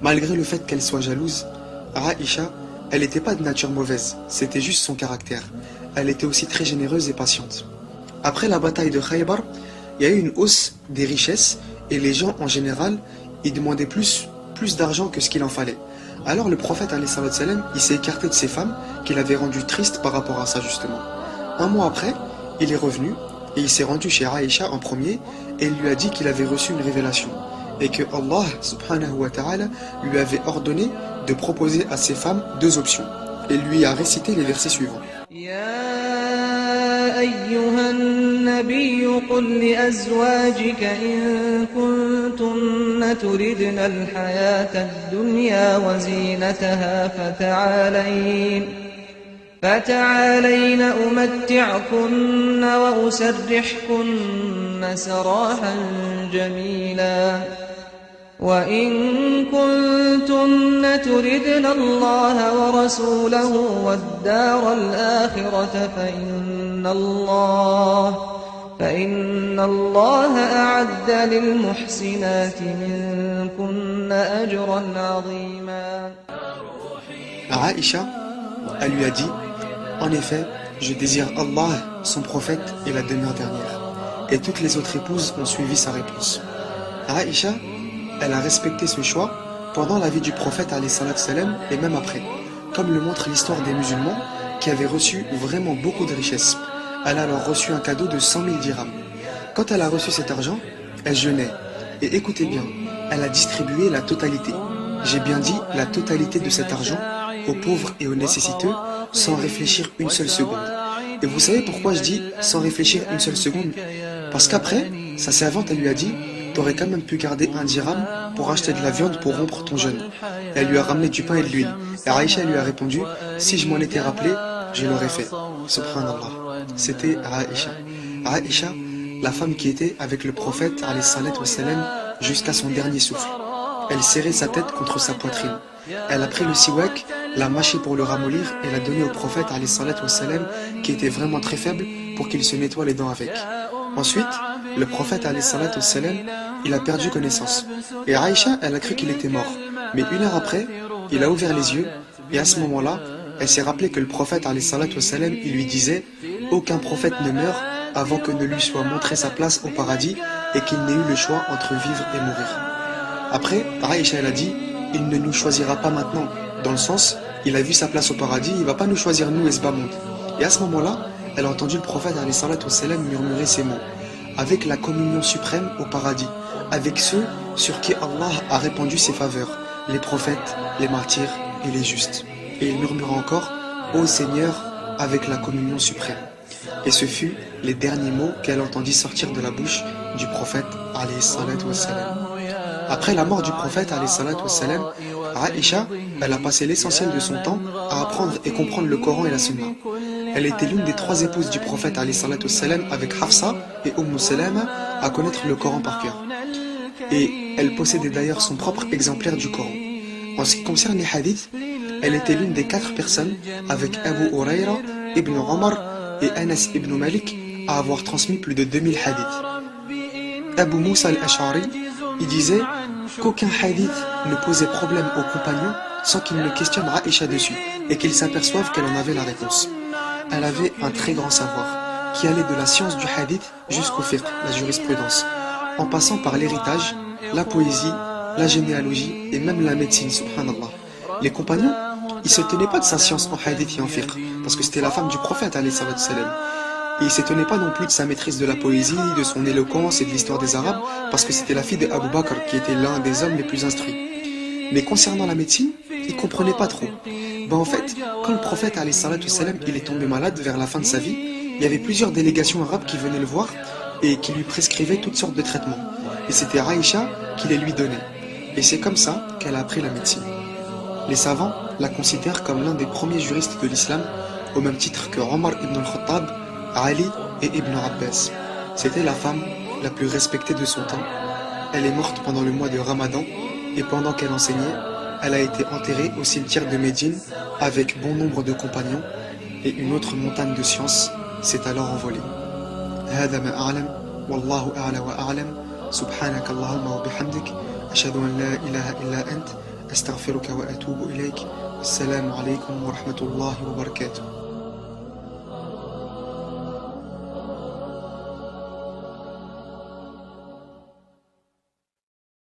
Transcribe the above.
Malgré le fait qu'elle soit jalouse, Aïcha, elle n'était pas de nature mauvaise, c'était juste son caractère. Elle était aussi très généreuse et patiente. Après la bataille de Khaybar, il y a eu une hausse des richesses et les gens en général, ils demandaient plus d'argent que ce qu'il en fallait. Alors le prophète alayhi salatu wassalam, il s'est écarté de ses femmes qu'il avait rendues tristes par rapport à ça justement. Un mois après, il est revenu et il s'est rendu chez Aïcha en premier et il lui a dit qu'il avait reçu une révélation et que Allah subhanahu wa ta'ala lui avait ordonné de proposer à ses femmes deux options et lui a récité les versets suivants. يا أيها النبي قل لأزواجك إن كنتن تردن الحياة الدنيا وزينتها فتعالين أمتعكن وأسرحكن سراحا جميلا وإن كنتن تردن الله ورسوله والدار الآخرة فإن الله أعد للمحسنات منكن أجرا عظيما. Aïcha, elle lui a dit, en effet, je désire Allah, son prophète et la demeure dernière. Et toutes les autres épouses ont suivi sa réponse. Aïcha, elle a respecté ce choix pendant la vie du prophète alayhi salatu wassalam et même après, comme le montre l'histoire des musulmans qui avaient reçu vraiment beaucoup de richesses. Elle a alors reçu un cadeau de 100 000 dirhams. Quand elle a reçu cet argent, elle jeûnait. Et écoutez bien, elle a distribué la totalité. J'ai bien dit la totalité de cet argent aux pauvres et aux nécessiteux sans réfléchir une seule seconde. Et vous savez pourquoi je dis sans réfléchir une seule seconde? Parce qu'après, sa servante, elle lui a dit, t'aurais quand même pu garder un dirham pour acheter de la viande pour rompre ton jeûne. Et elle lui a ramené du pain et de l'huile. Et Aïcha lui a répondu, si je m'en étais rappelé, je l'aurais fait. Subhanallah. C'était Aïcha. Aïcha, la femme qui était avec le prophète alayhi salatu wassalam jusqu'à son dernier souffle. Elle serrait sa tête contre sa poitrine. Elle a pris le siwak, l'a mâché pour le ramollir et l'a donné au prophète alayhi salatu wassalam qui était vraiment très faible pour qu'il se nettoie les dents avec. Ensuite, le prophète alayhi salatu wassalam, il a perdu connaissance. Et Aïcha, elle a cru qu'il était mort. Mais une heure après, il a ouvert les yeux et à ce moment-là, elle s'est rappelé que le prophète alayhi salatu wassalam, il lui disait « Aucun prophète ne meurt avant que ne lui soit montré sa place au paradis et qu'il n'ait eu le choix entre vivre et mourir. » Après, Aïcha, elle a dit « Il ne nous choisira pas maintenant. » Dans le sens, il a vu sa place au paradis, il ne va pas nous choisir nous et ce bas monde. Et à ce moment-là, elle a entendu le prophète alayhi salatu wassalam murmurer ces mots « Avec la communion suprême au paradis, avec ceux sur qui Allah a répandu ses faveurs, les prophètes, les martyrs et les justes. » Et il murmura encore « Ô Seigneur, avec la communion suprême. » Et ce fut les derniers mots qu'elle entendit sortir de la bouche du prophète alayhi salatu wassalam. Après la mort du prophète alayhi salatu wassalam, Aïcha, elle a passé l'essentiel de son temps à apprendre et comprendre le Coran et la Sunna. Elle était l'une des 3 épouses du prophète alayhi salatu wassalam avec Hafsa et Salama à connaître le Coran par cœur. Et elle possédait d'ailleurs son propre exemplaire du Coran. En ce qui concerne les hadiths, elle était l'une des 4 personnes avec Abu Huraira, Ibn Omar et Anas ibn Malik à avoir transmis plus de 2000 hadiths. Abu Moussa al-Ash'ari, il disait qu'aucun hadith ne posait problème aux compagnons sans qu'ils ne questionnent Aïcha dessus et qu'ils s'aperçoivent qu'elle en avait la réponse. Elle avait un très grand savoir qui allait de la science du hadith jusqu'au fiqh, la jurisprudence, en passant par l'héritage, la poésie, la généalogie et même la médecine, subhanallah. Les compagnons, ils se tenaient pas de sa science en hadith et en fiqh, parce que c'était la femme du prophète, alayhi salatu wassalam. Et ils se tenaient pas non plus de sa maîtrise de la poésie, de son éloquence et de l'histoire des Arabes, parce que c'était la fille d'Abu Bakr, qui était l'un des hommes les plus instruits. Mais concernant la médecine, ils comprenaient pas trop. Ben en fait, quand le prophète, alayhi salatu wassalam, il est tombé malade vers la fin de sa vie, il y avait plusieurs délégations arabes qui venaient le voir et qui lui prescrivaient toutes sortes de traitements. Et c'était Aïcha qui les lui donnait. Et c'est comme ça qu'elle a appris la médecine. Les savants la considèrent comme l'un des premiers juristes de l'islam, au même titre que Omar ibn al-Khattab, Ali et Ibn Abbas. C'était la femme la plus respectée de son temps. Elle est morte pendant le mois de Ramadan et pendant qu'elle enseignait, elle a été enterrée au cimetière de Médine avec bon nombre de compagnons et une autre montagne de science s'est alors envolée. هذا ما أعلم والله أعلى وأعلم سبحانك اللهم وبحمدك أشهد أن لا إله إلا أنت أستغفرك وأتوب إليك. السلام عليكم ورحمة الله وبركاته.